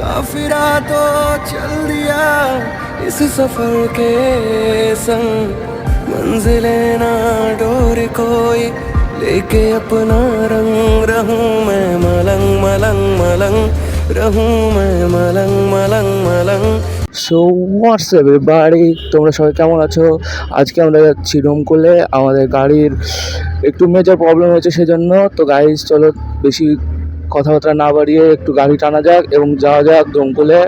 काफिरा तो चल दिया इस सफर के संग, मंजिलें ना डोर कोई लेके अपना रंग, रहूं मैं मलंग मलंग मलंग, रहूं मैं मलंग मलंग मलंग। সো হোয়াটস এভরিবডি, তোমরা সবাই কেমন আছো? আজকে আমরা যাচ্ছি ডোমকলে, আমাদের গাড়ির একটু মেজর প্রবলেম হয়েছে সেজন্য। তো গাইজ চলো বেশি কথাবার্তা না বাড়িয়ে একটু গাড়ি টানা যাক এবং যাওয়া যাক ডোমকলে।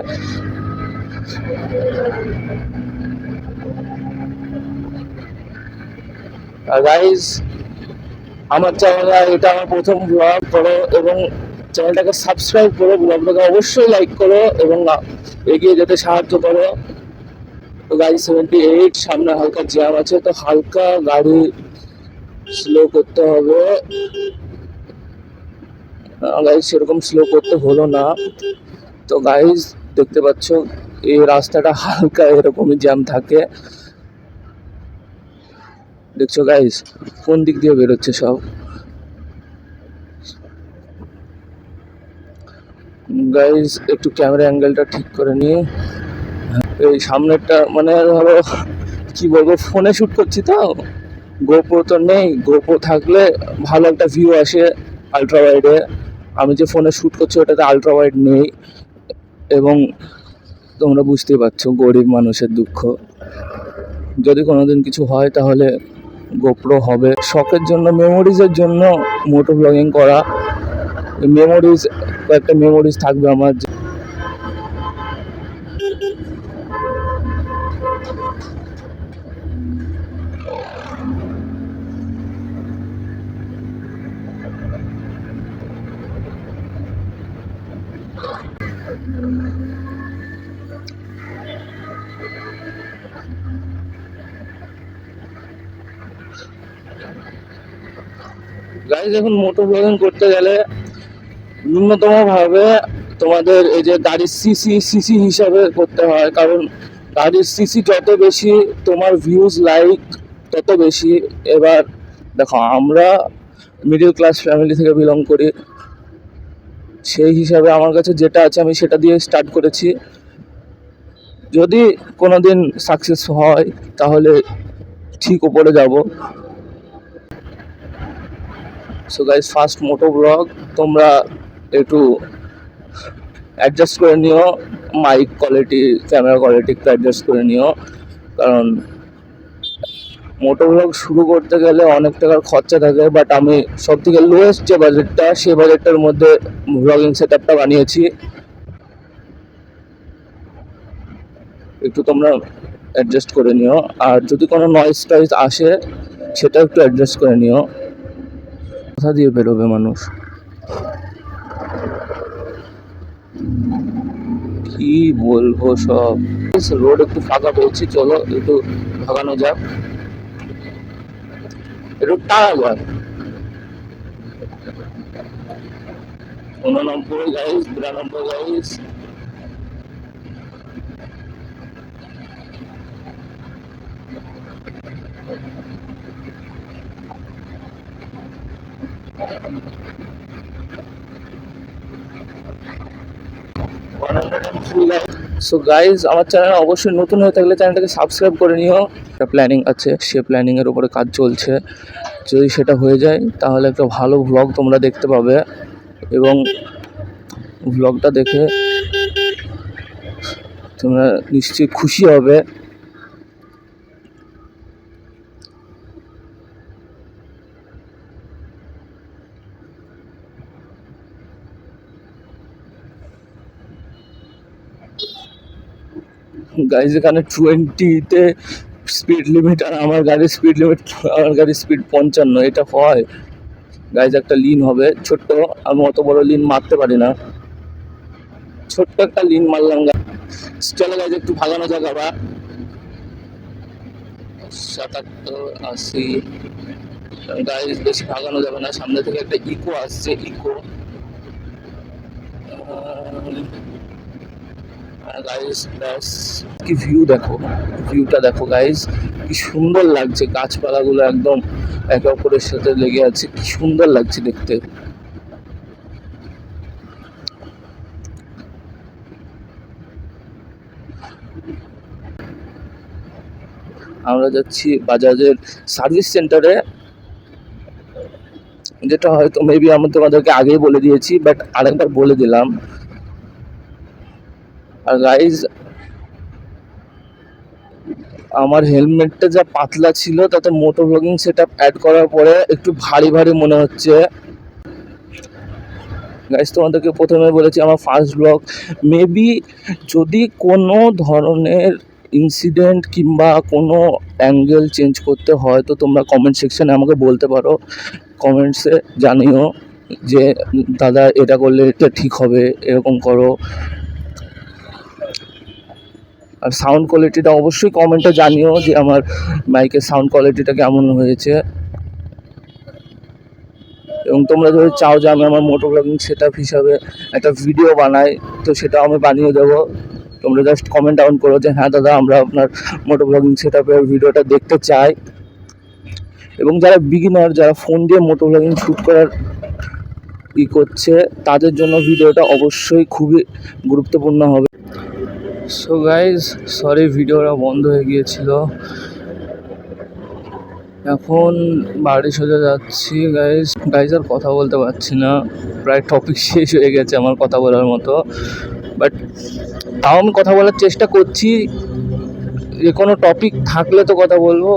আর গাইজ আমার চ্যানেলে এটা আমার প্রথম ব্লগ করো এবং চ্যানেলটাকে সাবস্ক্রাইব করো, ব্লগটাকে অবশ্যই লাইক করো এবং এগিয়ে যেতে সাহায্য করো। তো গাড়ি 78, সামনে হালকা জ্যাম আছে, তো হালকা গাড়ি স্লো করতে হবে। গাড়ি সেরকম স্লো করতে হলো না। তো গাইজ দেখতে পাচ্ছ এই রাস্তাটা হালকা এরকমই জ্যাম থাকে, দেখছো গাইজ কোন দিক দিয়ে বেরোচ্ছে সব। গাইজ একটু ক্যামেরা অ্যাঙ্গেলটা ঠিক করে নিয়ে, এই সামনেরটা মানে ধরো কি বলবো, ফোনে শ্যুট করছি তো, গোপ্রো তো নেই। গোপ্রো থাকলে ভালো একটা ভিউ আসে আলট্রা ওয়াইডে। আমি যে ফোনে শ্যুট করছি ওটাতে আলট্রা ওয়াইড নেই এবং তোমরা বুঝতেই পারছো গরিব মানুষের দুঃখ। যদি কোনোদিন কিছু হয় তাহলে গোপ্রো হবে। শখের জন্য, মেমোরিজের জন্য মোটো ব্লগিং করা। মেমোরিজ, কয়েকটা মেমোরিজ থাকবে আমার। গাইজ এখন মোটো ব্লগিং করতে গেলে ন্যূনতম ভাবে তোমাদের এই যে গাড়ির সিসি হিসাবে করতে হয়, কারণ গাড়ির সিসি যত বেশি তোমার ভিউজ লাইক তত বেশি। এবার দেখো আমরা মিডল ক্লাস ফ্যামিলি থেকে বিলং করি, সেই হিসাবে আমার কাছে যেটা আছে আমি সেটা দিয়ে স্টার্ট করেছি। যদি কোনোদিন সাকসেস হয় তাহলে ঠিক উপরে যাব। সো গাইজ ফার্স্ট মোটো ব্লগ, তোমরা একটু অ্যাডজাস্ট করে নিও, মাইক কোয়ালিটি, ক্যামেরা কোয়ালিটি একটু অ্যাডজাস্ট করে নিও, কারণ মোটো ব্লগ শুরু করতে গেলে অনেক টাকার খরচা থাকে। বাট আমি সব থেকে লোয়েস্ট যে বাজেটটা, সেই বাজেটটার মধ্যে ব্লগিং সেট আপটা বানিয়েছি। একটু তোমরা অ্যাডজাস্ট করে নিও, আর যদি কোনো নয়েজ টয়েজ আসে সেটা একটু অ্যাডজাস্ট করে নিও। কোথা দিয়ে বেরোবে মানুষ, কি বলবো সব। রোড একটু ফাঁকা পেয়েছি, চলো একটু ভাগানো যাক, একটু টানা যাক। 89 গাইজ, 92 গাইজ। সো গাইজ আমার চ্যানেল অবশ্যই নতুন হয়ে থাকলে চ্যানেলটাকে সাবস্ক্রাইব করে নিও। একটা প্ল্যানিং আছে, সে প্ল্যানিংয়ের উপরে কাজ চলছে। যদি সেটা হয়ে যায় তাহলে একটা ভালো ভ্লগ তোমরা দেখতে পাবে এবং ভ্লগটা দেখে তোমরা নিশ্চয়ই খুশি হবে। গাইজ এখানে 20-তে স্পিড লিমিট, আর আমার গাড়ির স্পিড 55। এটা হয় গাইজ, একটা লিন হবে ছোট্ট, আমি অত বড় লিন মারতে পারি না, ছোট্ট একটা লিন মারলাম। চলো গাইজ একটু ভাগানো যাক আবার। 77, 80 গাইজ, বেশি ভাগানো যাবে না, সামনে থেকে একটা ইকো আসছে, ইকো। গাইজ ব্যাস, কি ভিউ দেখো, ভিউটা দেখো গাইজ, কি সুন্দর লাগছে, গাছপালাগুলো একদম একে অপরের সাথে লেগে আছে, কি সুন্দর লাগছে দেখতে। আমরা যাচ্ছি বাজাজের সার্ভিস সেন্টারে, যেটা হয়তো মেবি আমি তোমাদেরকে আগেই বলে দিয়েছি, বাট আরেকবার বলে দিলাম। আর গাইজ, আমার হেলমেটটা যা পাতলা ছিল তাতে মোটো ব্লগিং সেট আপ অ্যাড করার পরে একটু ভারী ভারী মনে হচ্ছে। গাইজ, তোমাদেরকে প্রথমে বলেছি আমার ফার্স্ট ব্লগ, মেবি যদি কোনো ধরনের ইনসিডেন্ট কিংবা কোনো অ্যাঙ্গেল চেঞ্জ করতে হয় তো তোমরা কমেন্ট সেকশানে আমাকে বলতে পারো, কমেন্টসে জানিও যে দাদা এটা করলে এটা ঠিক হবে, এরকম করো। আর সাউন্ড কোয়ালিটিটা অবশ্যই কমেন্টে জানিও যে আমার মাইকের সাউন্ড কোয়ালিটিটা কেমন হয়েছে। এবং তোমরা যদি চাও যে আমি আমার মোটো ব্লগিং সেট আপ হিসাবে একটা ভিডিও বানাই, তো সেটাও আমি বানিয়ে দেবো। তোমরা জাস্ট কমেন্ট ডাউন করো যে হ্যাঁ দাদা, আমরা আপনার মোটো ব্লগিং সেট আপের ভিডিওটা দেখতে চাই। এবং যারা বিগিনার, যারা ফোন দিয়ে মোটো ব্লগিং শ্যুট করার করছে, তাদের জন্য ভিডিওটা অবশ্যই খুবই গুরুত্বপূর্ণ হবে। সো গাইজ, সরি ভিডিওটা বন্ধ হয়ে গিয়েছিল। এখন বাড়ি সোজা যাচ্ছি গাইজ আর কথা বলতে পারছি না, প্রায় টপিক শেষ হয়ে গেছে আমার কথা বলার মতো। বাট তাও আমি কথা বলার চেষ্টা করছি, যে কোনো টপিক থাকলে তো কথা বলবো।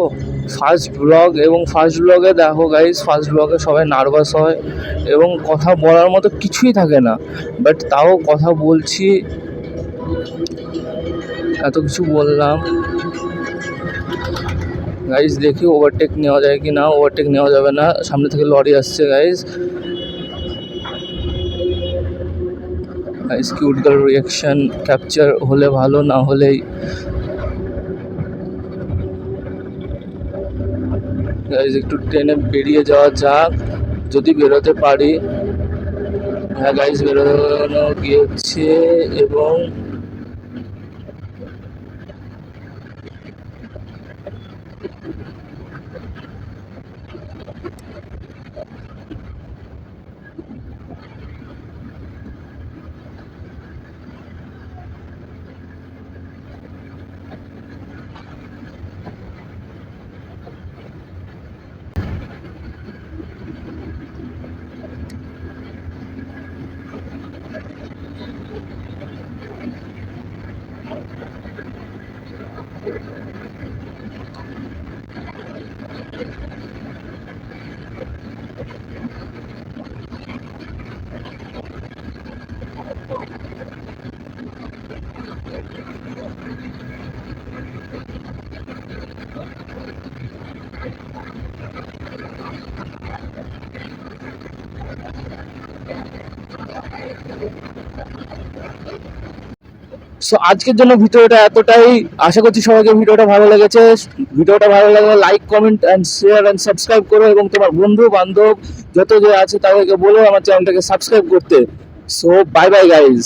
ফার্স্ট ব্লগ, এবং ফার্স্ট ব্লগে দেখো গাইজ, ফার্স্ট ব্লগে সবাই নার্ভাস হয় এবং কথা বলার মতো কিছুই থাকে না, বাট তাও কথা বলছি, এত কিছু বললাম। গাইজ দেখি ওভারটেক নেওয়া যায় কি না। ওভারটেক নেওয়া যাবে না, সামনে থেকে লরি আসছে guys. Guys cute girl reaction capture হলে ভালো, না হলেই গাইজ একটু ট্রেনে বেরিয়ে যাওয়া যাক, যদি বেরোতে পারি। হ্যাঁ গাইজ, বেরোনো গিয়েছে। এবং সো আজকের জন্য ভিডিওটা এতটাই। আশা করছি সবাইকে ভিডিওটা ভালো লেগেছে। ভিডিওটা ভালো লাগলে like, comment and share and subscribe করো, এবং তোমার বন্ধু বান্ধব যত যে আছে তাদেরকে বলো আমার চ্যানেলটাকে সাবস্ক্রাইব করতে। So bye bye guys.